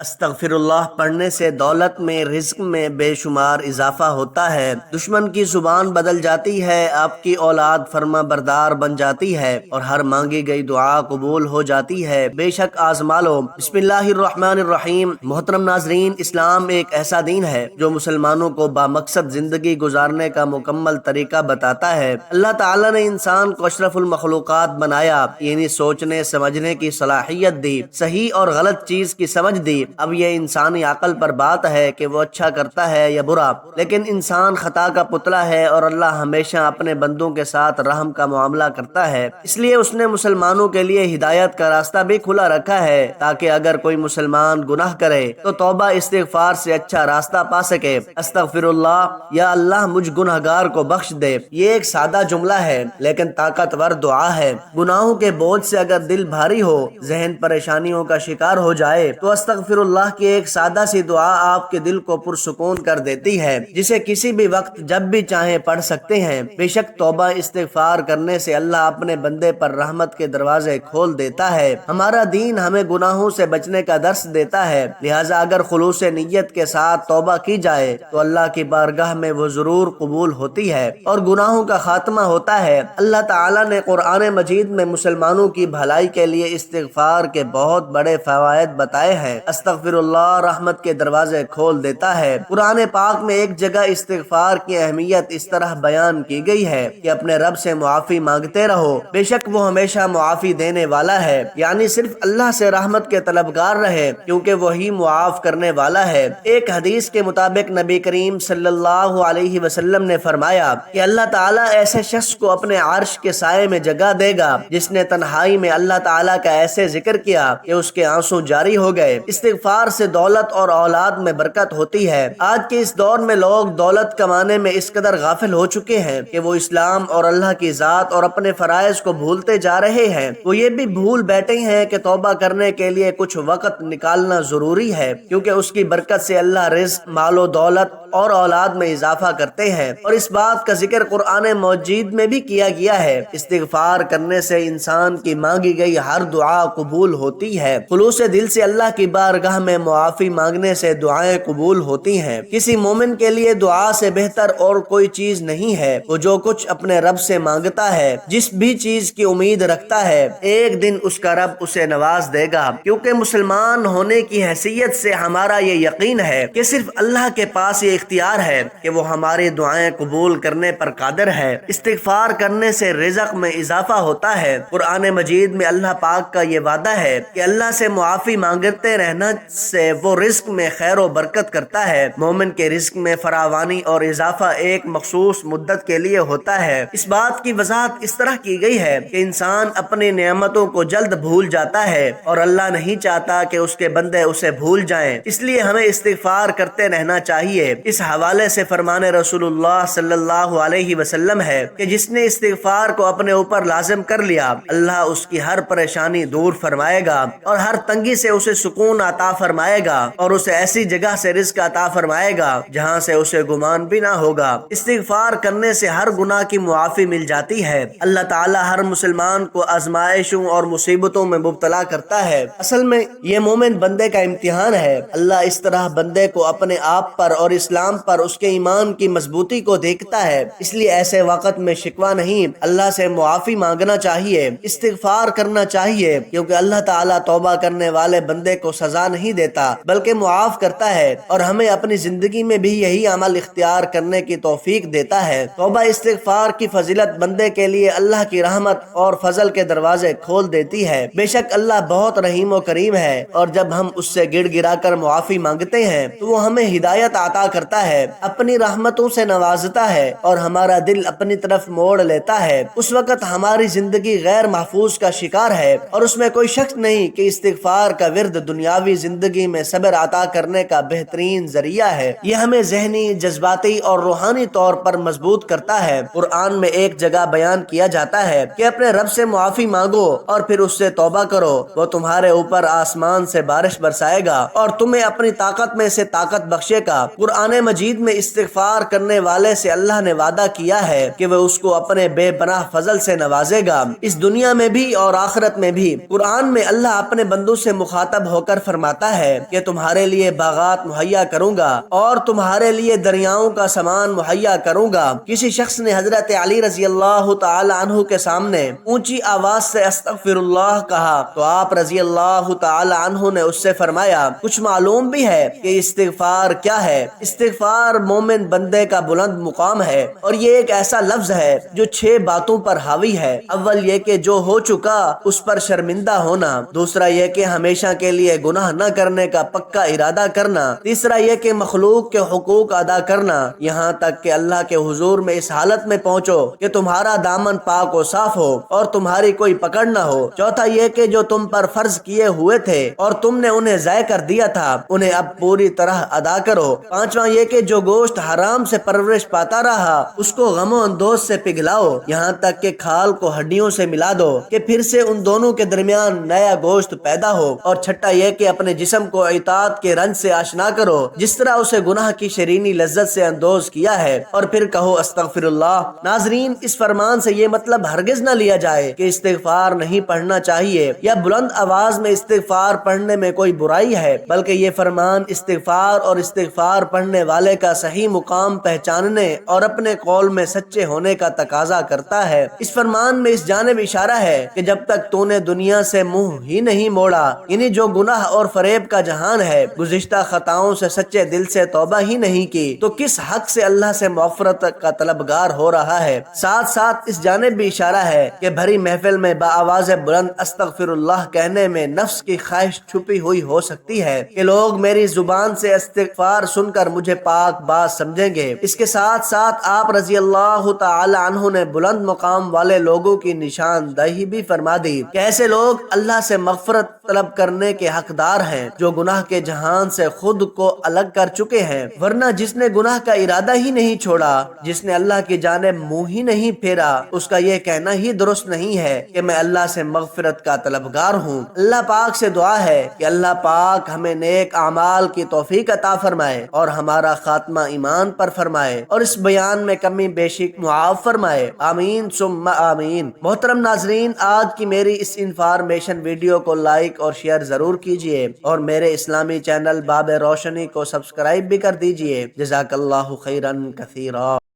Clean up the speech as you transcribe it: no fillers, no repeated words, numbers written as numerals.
استغفر اللہ پڑھنے سے دولت میں، رزق میں بے شمار اضافہ ہوتا ہے، دشمن کی زبان بدل جاتی ہے، آپ کی اولاد فرما بردار بن جاتی ہے اور ہر مانگی گئی دعا قبول ہو جاتی ہے۔ بے شک آزما لو۔ بسم اللہ الرحمن الرحیم۔ محترم ناظرین، اسلام ایک ایسا دین ہے جو مسلمانوں کو بامقصد زندگی گزارنے کا مکمل طریقہ بتاتا ہے۔ اللہ تعالیٰ نے انسان کو اشرف المخلوقات بنایا، یعنی سوچنے سمجھنے کی صلاحیت دی، صحیح اور غلط چیز کی سمجھ دی۔ اب یہ انسانی عقل پر بات ہے کہ وہ اچھا کرتا ہے یا برا، لیکن انسان خطا کا پتلا ہے اور اللہ ہمیشہ اپنے بندوں کے ساتھ رحم کا معاملہ کرتا ہے۔ اس لیے اس نے مسلمانوں کے لیے ہدایت کا راستہ بھی کھلا رکھا ہے تاکہ اگر کوئی مسلمان گناہ کرے تو توبہ استغفار سے اچھا راستہ پا سکے۔ استغفر اللہ، یا اللہ مجھ گنہگار کو بخش دے، یہ ایک سادہ جملہ ہے لیکن طاقتور دعا ہے۔ گناہوں کے بوجھ سے اگر دل بھاری ہو، ذہن پریشانیوں کا شکار ہو جائے تو استغفر اللہ کی ایک سادہ سی دعا آپ کے دل کو پرسکون کر دیتی ہے، جسے کسی بھی وقت جب بھی چاہیں پڑھ سکتے ہیں۔ بے شک توبہ استغفار کرنے سے اللہ اپنے بندے پر رحمت کے دروازے کھول دیتا ہے۔ ہمارا دین ہمیں گناہوں سے بچنے کا درس دیتا ہے، لہٰذا اگر خلوص نیت کے ساتھ توبہ کی جائے تو اللہ کی بارگاہ میں وہ ضرور قبول ہوتی ہے اور گناہوں کا خاتمہ ہوتا ہے۔ اللہ تعالیٰ نے قرآن مجید میں مسلمانوں کی بھلائی کے لیے استغفار کے بہت بڑے فوائد بتائے ہیں۔ استغفر اللہ رحمت کے دروازے کھول دیتا ہے۔ قرآن پاک میں ایک جگہ استغفار کی اہمیت اس طرح بیان کی گئی ہے کہ اپنے رب سے معافی مانگتے رہو، بے شک وہ ہمیشہ معافی دینے والا ہے، یعنی صرف اللہ سے رحمت کے طلبگار رہے کیونکہ وہی معاف کرنے والا ہے۔ ایک حدیث کے مطابق نبی کریم صلی اللہ علیہ وسلم نے فرمایا کہ اللہ تعالیٰ ایسے شخص کو اپنے عرش کے سائے میں جگہ دے گا جس نے تنہائی میں اللہ تعالیٰ کا ایسے ذکر کیا کہ اس کے آنسو جاری ہو گئے۔ استغفار سے دولت اور اولاد میں برکت ہوتی ہے۔ آج کے اس دور میں لوگ دولت کمانے میں اس قدر غافل ہو چکے ہیں کہ وہ اسلام اور اللہ کی ذات اور اپنے فرائض کو بھولتے جا رہے ہیں۔ وہ یہ بھی بھول بیٹھے ہیں کہ توبہ کرنے کے لیے کچھ وقت نکالنا ضروری ہے کیونکہ اس کی برکت سے اللہ رزق، مال و دولت اور اولاد میں اضافہ کرتے ہیں، اور اس بات کا ذکر قرآن مجید میں بھی کیا گیا ہے۔ استغفار کرنے سے انسان کی مانگی گئی ہر دعا قبول ہوتی ہے۔ خلوص دل سے اللہ کی بارگاہ میں معافی مانگنے سے دعائیں قبول ہوتی ہیں۔ کسی مومن کے لیے دعا سے بہتر اور کوئی چیز نہیں ہے۔ وہ جو کچھ اپنے رب سے مانگتا ہے، جس بھی چیز کی امید رکھتا ہے، ایک دن اس کا رب اسے نواز دے گا، کیونکہ مسلمان ہونے کی حیثیت سے ہمارا یہ یقین ہے کہ صرف اللہ کے پاس یہ اختیار ہے کہ وہ ہماری دعائیں قبول کرنے پر قادر ہے۔ استغفار کرنے سے رزق میں اضافہ ہوتا ہے۔ قرآن مجید میں اللہ پاک کا یہ وعدہ ہے کہ اللہ سے معافی مانگتے رہنا سے وہ رزق میں خیر و برکت کرتا ہے۔ مومن کے رزق میں فراوانی اور اضافہ ایک مخصوص مدت کے لیے ہوتا ہے۔ اس بات کی وضاحت اس طرح کی گئی ہے کہ انسان اپنی نعمتوں کو جلد بھول جاتا ہے اور اللہ نہیں چاہتا کہ اس کے بندے اسے بھول جائیں، اس لیے ہمیں استغفار کرتے رہنا چاہیے۔ اس حوالے سے فرمان رسول اللہ صلی اللہ علیہ وسلم ہے کہ جس نے استغفار کو اپنے اوپر لازم کر لیا، اللہ اس کی ہر پریشانی دور فرمائے گا اور ہر تنگی سے اسے سکون عطا فرمائے گا اور اسے ایسی جگہ سے رزق عطا فرمائے گا جہاں سے اسے گمان بھی نہ ہوگا۔ استغفار کرنے سے ہر گناہ کی معافی مل جاتی ہے۔ اللہ تعالی ہر مسلمان کو آزمائشوں اور مصیبتوں میں مبتلا کرتا ہے۔ اصل میں یہ مومن بندے کا امتحان ہے۔ اللہ اس طرح بندے کو اپنے آپ پر اور اسلام پر اس کے ایمان کی مضبوطی کو دیکھتا ہے، اس لیے ایسے وقت میں شکوہ نہیں، اللہ سے معافی مانگنا چاہیے، استغفار کرنا چاہیے، کیونکہ اللہ تعالیٰ توبہ کرنے والے بندے کو سزا نہیں دیتا بلکہ معاف کرتا ہے اور ہمیں اپنی زندگی میں بھی یہی عمل اختیار کرنے کی توفیق دیتا ہے۔ توبہ استغفار کی فضیلت بندے کے لیے اللہ کی رحمت اور فضل کے دروازے کھول دیتی ہے۔ بے شک اللہ بہت رحیم و کریم ہے اور جب ہم اس سے گڑ گرا کر معافی مانگتے ہیں تو وہ ہمیں ہدایت عطا کرتا ہے، اپنی رحمتوں سے نوازتا ہے اور ہمارا دل اپنی طرف موڑ لیتا ہے۔ اس وقت ہماری زندگی غیر محفوظ کا شکار ہے اور اس میں کوئی شک نہیں کہ استغفار کا ورد دنیاوی زندگی میں صبر عطا کرنے کا بہترین ذریعہ ہے۔ یہ ہمیں ذہنی، جذباتی اور روحانی طور پر مضبوط کرتا ہے۔ قرآن میں ایک جگہ بیان کیا جاتا ہے کہ اپنے رب سے معافی مانگو اور پھر اس سے توبہ کرو، وہ تمہارے اوپر آسمان سے بارش برسائے گا اور تمہیں اپنی طاقت میں سے طاقت بخشے گا۔ قرآن مجید میں استغفار کرنے والے سے اللہ نے وعدہ کیا ہے کہ وہ اس کو اپنے بے پناہ فضل سے نوازے گا، اس دنیا میں بھی اور آخرت میں بھی۔ قرآن میں اللہ اپنے بندوں سے مخاطب ہو کر فرماتا فرماتا ہے کہ تمہارے لیے باغات مہیا کروں گا اور تمہارے لیے دریاؤں کا سامان مہیا کروں گا۔ کسی شخص نے حضرت علی رضی اللہ تعالی عنہ کے سامنے اونچی آواز سے استغفر اللہ کہا تو آپ رضی اللہ تعالی عنہ نے اس سے فرمایا کچھ معلوم بھی ہے کہ استغفار کیا ہے؟ استغفار مومن بندے کا بلند مقام ہے اور یہ ایک ایسا لفظ ہے جو 6 باتوں پر حاوی ہے۔ اول یہ کہ جو ہو چکا اس پر شرمندہ ہونا، دوسرا یہ کہ ہمیشہ کے لیے گناہ نہ کرنے کا پکا ارادہ کرنا، تیسرا یہ کہ مخلوق کے حقوق ادا کرنا یہاں تک کہ اللہ کے حضور میں اس حالت میں پہنچو کہ تمہارا دامن پاک و صاف ہو اور تمہاری کوئی پکڑ نہ ہو، چوتھا یہ کہ جو تم پر فرض کیے ہوئے تھے اور تم نے انہیں ضائع کر دیا تھا انہیں اب پوری طرح ادا کرو، پانچواں یہ کہ جو گوشت حرام سے پرورش پاتا رہا اس کو غم و اندوز سے پگھلاؤ یہاں تک کہ کھال کو ہڈیوں سے ملا دو کہ پھر سے ان دونوں کے درمیان نیا گوشت پیدا ہو، اور چھٹا یہ کہ اپنے جسم کو اطاعت کے رنج سے آشنا کرو جس طرح اسے گناہ کی شرینی لذت سے اندوز کیا ہے، اور پھر کہو استغفر اللہ۔ ناظرین، اس فرمان سے یہ مطلب ہرگز نہ لیا جائے کہ استغفار نہیں پڑھنا چاہیے یا بلند آواز میں استغفار پڑھنے میں کوئی برائی ہے، بلکہ یہ فرمان استغفار اور استغفار پڑھنے والے کا صحیح مقام پہچاننے اور اپنے قول میں سچے ہونے کا تقاضا کرتا ہے۔ اس فرمان میں اس جانب اشارہ ہے کہ جب تک تو نے دنیا سے منہ ہی نہیں موڑا، یعنی جو گناہ اور فریب کا جہان ہے، گزشتہ خطاؤں سے سچے دل سے توبہ ہی نہیں کی تو کس حق سے اللہ سے مغفرت کا طلبگار ہو رہا ہے۔ ساتھ ساتھ اس جانب بھی اشارہ ہے کہ بھری محفل میں بآواز بلند استغفر اللہ کہنے میں نفس کی خواہش چھپی ہوئی ہو سکتی ہے کہ لوگ میری زبان سے استغفار سن کر مجھے پاک باز سمجھیں گے۔ اس کے ساتھ ساتھ آپ رضی اللہ تعالی عنہ نے بلند مقام والے لوگوں کی نشاندہی بھی فرما دی کہ ایسے لوگ اللہ سے مغفرت طلب کرنے کے حقدار ہیں جو گناہ کے جہان سے خود کو الگ کر چکے ہیں، ورنہ جس نے گناہ کا ارادہ ہی نہیں چھوڑا، جس نے اللہ کی جانب منہ ہی نہیں پھیرا، اس کا یہ کہنا ہی درست نہیں ہے کہ میں اللہ سے مغفرت کا طلبگار ہوں۔ اللہ پاک سے دعا ہے کہ اللہ پاک ہمیں نیک اعمال کی توفیق عطا فرمائے اور ہمارا خاتمہ ایمان پر فرمائے اور اس بیان میں کمی بیشی معاف فرمائے، آمین ثم آمین۔ محترم ناظرین، آج کی میری اس انفارمیشن ویڈیو کو لائک اور شیئر ضرور کیجئے اور میرے اسلامی چینل باب روشنی کو سبسکرائب بھی کر دیجئے۔ جزاک اللہ خیرا کثیرا۔